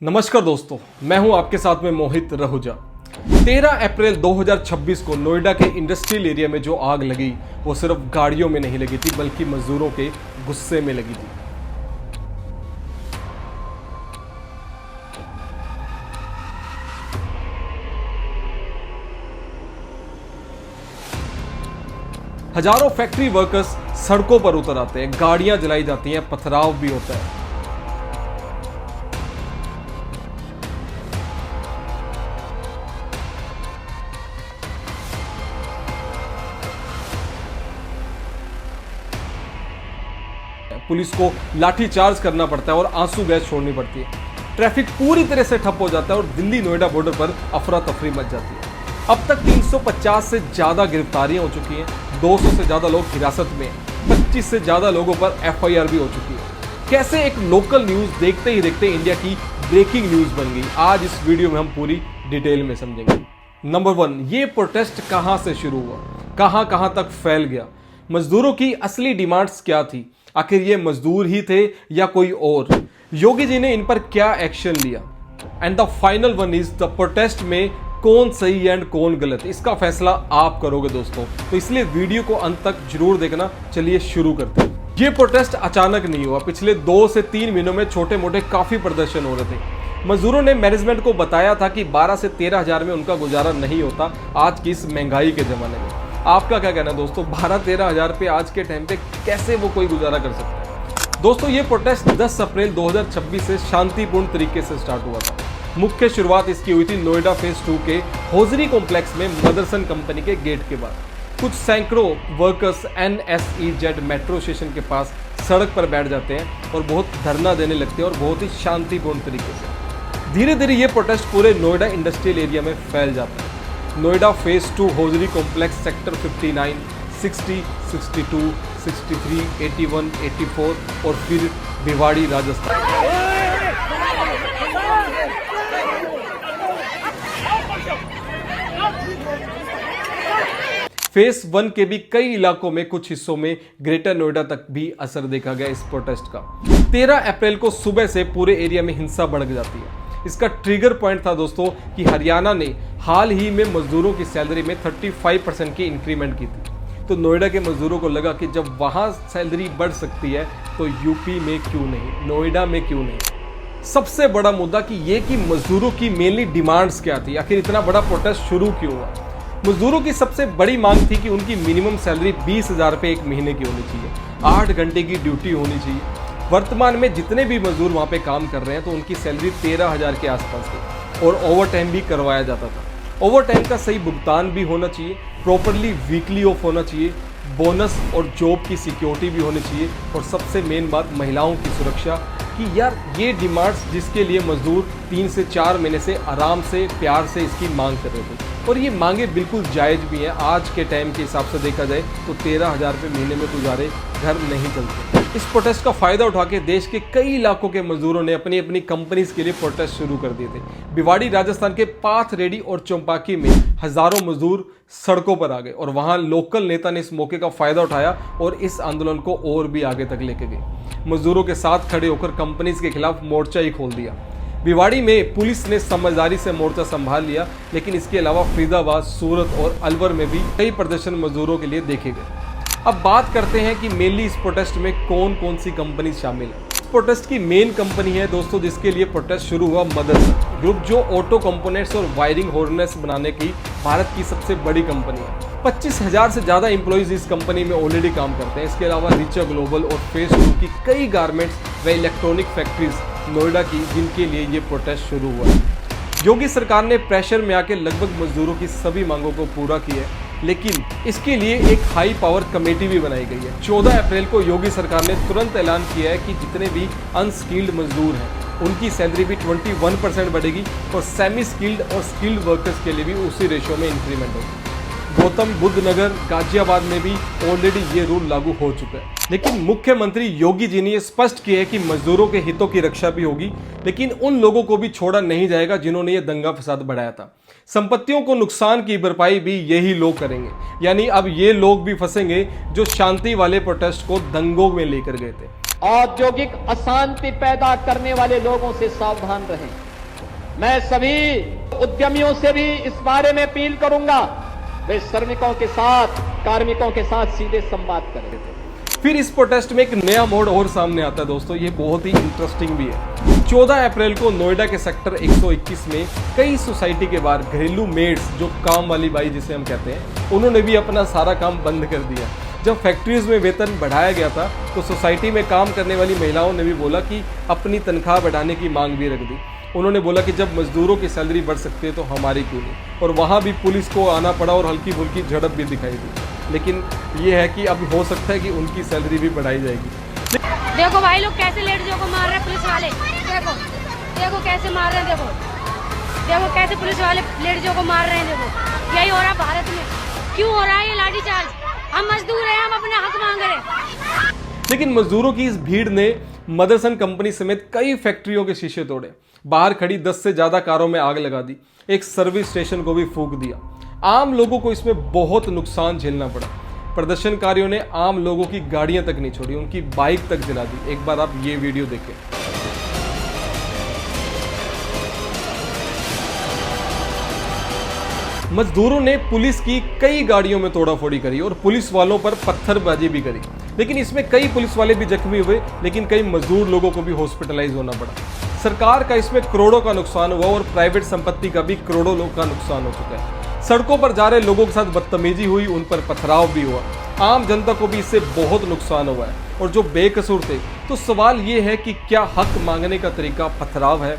नमस्कार दोस्तों, मैं हूं आपके साथ में मोहित रहुजा। 13 अप्रैल 2026 को नोएडा के इंडस्ट्रियल एरिया में जो आग लगी वो सिर्फ गाड़ियों में नहीं लगी थी बल्कि मजदूरों के गुस्से में लगी थी। हजारों फैक्ट्री वर्कर्स सड़कों पर उतर आते हैं, गाड़ियां जलाई जाती हैं, पथराव भी होता है। पुलिस को लाठीचार्ज करना पड़ता है और आंसू गैस छोड़नी पड़ती है। ट्रैफिक पूरी तरह से ठप हो जाता है और दिल्ली नोएडा बॉर्डर पर अफरा तफरी मच जाती है। अब तक 350 से ज्यादा गिरफ्तारियां हो चुकी हैं, 200 से ज्यादा लोग हिरासत में हैं, 25 से ज्यादा लोगों पर एफआईआर भी हो चुकी है। कैसे एक लोकल न्यूज देखते ही देखते इंडिया की ब्रेकिंग न्यूज बन गई, आज इस वीडियो में हम पूरी डिटेल में समझेंगे। नंबर 1, ये प्रोटेस्ट कहां से शुरू हुआ, कहां कहां तक फैल गया, मजदूरों की असली डिमांड्स क्या थी, आखिर ये मजदूर ही थे या कोई और, योगी जी ने इन पर क्या एक्शन लिया, and the final one is the protest में कौन सही एंड कौन गलत, इसका फैसला आप करोगे दोस्तों, तो इसलिए वीडियो को अंत तक जरूर देखना। चलिए शुरू करते हैं। ये प्रोटेस्ट अचानक नहीं हुआ, पिछले 2 से 3 महीनों में छोटे मोटे काफी प्रदर्शन हो रहे थे। मजदूरों ने मैनेजमेंट को बताया था कि 12 से 13 हजार में उनका गुजारा नहीं होता आज की इस महंगाई के जमाने में। आपका क्या कहना है दोस्तों, 12-13 हजार पे आज के टाइम पे कैसे वो कोई गुजारा कर सकता है? दोस्तों ये प्रोटेस्ट 10 अप्रैल 2026 से शांतिपूर्ण तरीके से स्टार्ट हुआ था। मुख्य शुरुआत इसकी हुई थी नोएडा फेज 2 के होजरी कॉम्प्लेक्स में मदरसन कंपनी के गेट के बाद। कुछ सैकड़ों वर्कर्स NSEZ मेट्रो स्टेशन के पास सड़क पर बैठ जाते हैं और बहुत धरना देने लगते हैं और बहुत ही शांतिपूर्ण तरीके से। धीरे धीरे ये प्रोटेस्ट पूरे नोएडा इंडस्ट्रियल एरिया में फैल जाता है। Noida phase 2 hosiery complex sector 59, 60, 62, 63, 81, 84 और फिर भिवाड़ी राजस्थान। फेज 1 के भी कई इलाकों में, कुछ हिस्सों में ग्रेटर नोएडा तक भी असर देखा गया इस प्रोटेस्ट का। 13 अप्रैल को सुबह से पूरे एरिया में हिंसा भड़क जाती है। इसका ट्रिगर पॉइंट था दोस्तों कि हरियाणा ने हाल ही में मजदूरों की सैलरी में 35% की इंक्रीमेंट की थी। तो नोएडा के मजदूरों को लगा कि जब वहां सैलरी बढ़ सकती है तो यूपी में क्यों नहीं, नोएडा में क्यों नहीं। सबसे बड़ा मुद्दा कि ये कि मजदूरों की मेनली डिमांड्स क्या थी, आखिर इतना बड़ा प्रोटेस्ट शुरू क्यों हुआ। मजदूरों की सबसे बड़ी मांग थी कि उनकी मिनिमम सैलरी 20,000 रुपये एक महीने की होनी चाहिए, 8 घंटे की ड्यूटी होनी चाहिए। वर्तमान में जितने भी मजदूर वहाँ पे काम कर रहे हैं तो उनकी सैलरी 13,000 के आसपास थी और ओवर टाइम भी करवाया जाता था। ओवर टाइम का सही भुगतान भी होना चाहिए, प्रॉपरली वीकली ऑफ होना चाहिए, बोनस और जॉब की सिक्योरिटी भी होनी चाहिए, और सबसे मेन बात महिलाओं की सुरक्षा कि यार ये डिमांड्स जिसके लिए मजदूर 3 से 4 महीने से आराम से प्यार से इसकी मांग कर रहे थे, और ये मांगे बिल्कुल जायज़ भी हैं। आज के टाइम के हिसाब से देखा जाए तो 13,000 रुपये महीने में गुजारे घर नहीं चलते। इस प्रोटेस्ट का फायदा उठा के देश के कई इलाकों के मजदूरों ने अपनी अपनी कंपनीज के लिए प्रोटेस्ट शुरू कर दिए थे। भिवाड़ी राजस्थान के पाथरेडी और चंपाकी में हजारों मजदूर सड़कों पर आ गए और वहां लोकल नेता ने इस मौके का फायदा उठाया और इस आंदोलन को और भी आगे तक लेके गए। मजदूरों के साथ खड़े होकर कंपनीज के खिलाफ मोर्चा ही खोल दिया। भिवाड़ी में पुलिस ने समझदारी से मोर्चा संभाल लिया, लेकिन इसके अलावा फरीदाबाद, सूरत और अलवर में भी कई प्रदर्शन मजदूरों के लिए देखे गए। अब बात करते हैं कि मेनली इस प्रोटेस्ट में कौन कौन सी कंपनी शामिल है। इस प्रोटेस्ट की मेन कंपनी है दोस्तों जिसके लिए प्रोटेस्ट शुरू हुआ, मदरसन ग्रुप, जो ऑटो कंपोनेंट्स और वायरिंग हार्नेस बनाने की भारत की सबसे बड़ी कंपनी है। 25,000 से ज्यादा एम्प्लॉइज इस कंपनी में ऑलरेडी काम करते हैं। इसके अलावा रिचा ग्लोबल और फेज 2 की कई गारमेंट्स व इलेक्ट्रॉनिक फैक्ट्रीज नोएडा की, जिनके लिए ये प्रोटेस्ट शुरू हुआ है। योगी सरकार ने प्रेशर में आकर लगभग मजदूरों की सभी मांगों को पूरा किया है, लेकिन इसके लिए एक हाई पावर कमेटी भी बनाई गई है। 14 अप्रैल को योगी सरकार ने तुरंत ऐलान किया है कि जितने भी अनस्किल्ड मजदूर हैं उनकी सैलरी भी 21% बढ़ेगी और सेमी स्किल्ड और स्किल्ड वर्कर्स के लिए भी उसी रेशियो में इंक्रीमेंट होगी। गौतम बुद्ध नगर, गाजियाबाद में भी ऑलरेडी ये रूल लागू हो चुका है। लेकिन मुख्यमंत्री योगी जी ने यह स्पष्ट किया है कि मजदूरों के हितों की रक्षा भी होगी, लेकिन उन लोगों को भी छोड़ा नहीं जाएगा जिन्होंने ये दंगा फसाद बढ़ाया था। संपत्तियों को नुकसान की भरपाई भी यही लोग करेंगे, यानी अब ये लोग भी फंसेंगे जो शांति वाले प्रोटेस्ट को दंगों में लेकर गए थे। औद्योगिक अशांति पैदा करने वाले लोगों से सावधान रहें। मैं सभी उद्यमियों से भी इस बारे में अपील करूंगा, वे श्रमिकों के साथ, कार्मिकों के साथ सीधे संवाद करें। फिर इस प्रोटेस्ट में एक नया मोड़ और सामने आता है दोस्तों, ये बहुत ही इंटरेस्टिंग भी है। 14 अप्रैल को नोएडा के सेक्टर 121 में कई सोसाइटी के बाहर घरेलू मेड्स, जो काम वाली बाई जिसे हम कहते हैं, उन्होंने भी अपना सारा काम बंद कर दिया। जब फैक्ट्रीज में वेतन बढ़ाया गया था तो सोसाइटी में काम करने वाली महिलाओं ने भी बोला कि अपनी तनख्वाह बढ़ाने की मांग भी रख दी। उन्होंने बोला कि जब मजदूरों की सैलरी बढ़ सकती है तो हमारी क्यों नहीं। और वहाँ भी पुलिस को आना पड़ा और हल्की फुल्की झड़प भी दिखाई दी। लेकिन ये है कि अब हो सकता है कि उनकी सैलरी भी बढ़ाई जाएगी। देखो भाई लोग कैसे लेडीजों को मार रहे हैं पुलिस वाले, देखो देखो कैसे मार रहे हैं, देखो कैसे पुलिस वाले लेडीजों को मार रहे हैं। देखो यही हो रहा है भारत में, क्यों हो रहा है ये लाठीचार्ज? हम मजदूर हैं, हम अपने हक मांग रहे हैं। लेकिन मजदूरों की इस भीड़ ने मदरसन कंपनी समेत कई फैक्ट्रियों के शीशे तोड़े, बाहर खड़ी 10 से ज्यादा कारों में आग लगा दी, एक सर्विस स्टेशन को भी फूंक दिया। आम लोगों को इसमें बहुत नुकसान झेलना पड़ा। प्रदर्शनकारियों ने आम लोगों की गाड़ियां तक नहीं छोड़ी, उनकी बाइक तक जला दी। एक बार आप ये वीडियो देखें। मजदूरों ने पुलिस की कई गाड़ियों में तोड़ाफोड़ी करी और पुलिस वालों पर पत्थरबाजी भी करी। लेकिन इसमें कई पुलिस वाले भी जख्मी हुए, लेकिन कई मजदूर लोगों को भी हॉस्पिटलाइज होना पड़ा। सरकार का इसमें करोड़ों का नुकसान हुआ और प्राइवेट संपत्ति का भी करोड़ों लोगों का नुकसान हो चुका है। सड़कों पर जा रहे लोगों के साथ बदतमीजी हुई, उन पर पथराव भी हुआ। आम जनता को भी इससे बहुत नुकसान हुआ है और जो बेकसूर थे। तो सवाल ये है कि क्या हक मांगने का तरीका पथराव है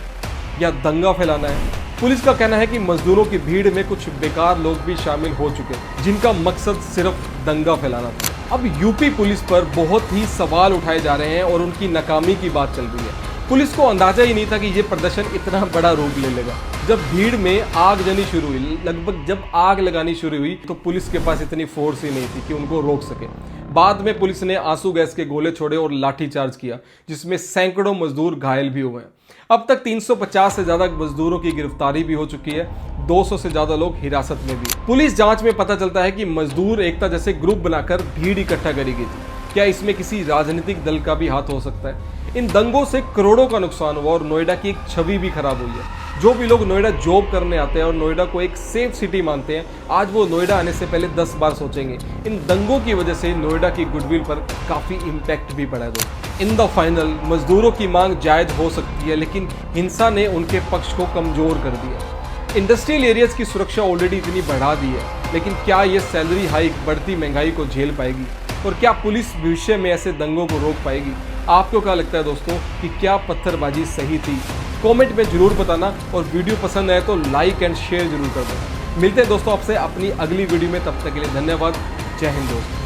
या दंगा फैलाना है? पुलिस का कहना है कि मजदूरों की भीड़ में कुछ बेकार लोग भी शामिल हो चुके हैं, जिनका मकसद सिर्फ दंगा फैलाना था। अब यूपी पुलिस पर बहुत ही सवाल उठाए जा रहे हैं और उनकी नाकामी की बात चल रही है। पुलिस को अंदाजा ही नहीं था कि ये प्रदर्शन इतना बड़ा रूप ले लेगा। जब भीड़ में आगजनी शुरू हुई, लगभग जब आग लगानी शुरू हुई, तो पुलिस के पास इतनी फोर्स ही नहीं थी कि उनको रोक सके। बाद में पुलिस ने आंसू गैस के गोले छोड़े और लाठीचार्ज किया, जिसमें सैकड़ों मजदूर घायल भी हुए हैं। अब तक 350 से ज्यादा मजदूरों की गिरफ्तारी भी हो चुकी है, 200 से ज्यादा लोग हिरासत में भी। पुलिस जांच में पता चलता है कि मजदूर एकता जैसे ग्रुप बनाकर भीड़ इकट्ठा करी गई थी। क्या इसमें किसी राजनीतिक दल का भी हाथ हो सकता है? इन दंगों से करोड़ों का नुकसान हुआ और नोएडा की एक छवि भी खराब हुई है। जो भी लोग नोएडा जॉब करने आते हैं और नोएडा को एक सेफ सिटी मानते हैं, आज वो नोएडा आने से पहले 10 बार सोचेंगे। इन दंगों की वजह से नोएडा की गुडविल पर काफी इम्पैक्ट भी पड़ा है दोस्तों। इन द फाइनल मजदूरों की मांग जायज हो सकती है, लेकिन हिंसा ने उनके पक्ष को कमजोर कर दिया। इंडस्ट्रियल एरियाज की सुरक्षा ऑलरेडी इतनी बढ़ा दी है, लेकिन क्या ये सैलरी हाइक बढ़ती महंगाई को झेल पाएगी? और क्या पुलिस भविष्य में ऐसे दंगों को रोक पाएगी? आपको क्या लगता है दोस्तों कि क्या पत्थरबाजी सही थी? कमेंट में जरूर बताना और वीडियो पसंद आए तो लाइक एंड शेयर जरूर कर देना। मिलते हैं दोस्तों आपसे अपनी अगली वीडियो में, तब तक के लिए धन्यवाद। जय हिंद दोस्तों।